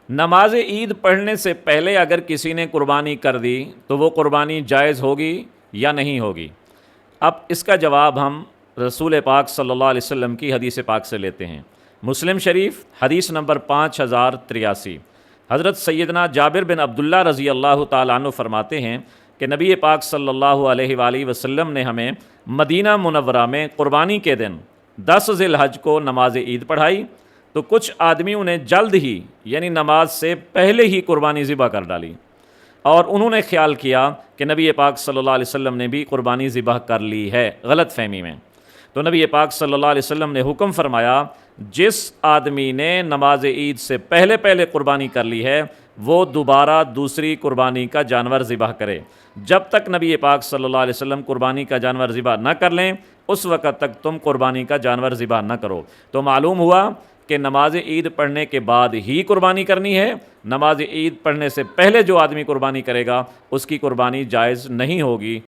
نماز عید پڑھنے سے پہلے اگر کسی نے قربانی کر دی تو وہ قربانی جائز ہوگی یا نہیں ہوگی؟ اب اس کا جواب ہم رسول پاک صلی اللہ علیہ وسلم کی حدیث پاک سے لیتے ہیں۔ مسلم شریف حدیث نمبر 5083، حضرت سیدنا جابر بن عبداللہ رضی اللہ تعالیٰ عنہ فرماتے ہیں کہ نبی پاک صلی اللہ علیہ وآلہ وسلم نے ہمیں مدینہ منورہ میں قربانی کے دن 10 ذی الحج کو نماز عید پڑھائی، تو کچھ آدمیوں نے جلد ہی یعنی نماز سے پہلے ہی قربانی ذبح کر ڈالی، اور انہوں نے خیال کیا کہ نبی پاک صلی اللہ علیہ وسلم نے بھی قربانی ذبح کر لی ہے، غلط فہمی میں۔ تو نبی پاک صلی اللہ علیہ وسلم نے حکم فرمایا جس آدمی نے نماز عید سے پہلے قربانی کر لی ہے وہ دوبارہ دوسری قربانی کا جانور ذبح کرے، جب تک نبی پاک صلی اللہ علیہ وسلم قربانی کا جانور ذبح نہ کر لیں اس وقت تک تم قربانی کا جانور ذبح نہ کرو۔ تو معلوم ہوا کہ نماز عید پڑھنے کے بعد ہی قربانی کرنی ہے، نماز عید پڑھنے سے پہلے جو آدمی قربانی کرے گا اس کی قربانی جائز نہیں ہوگی۔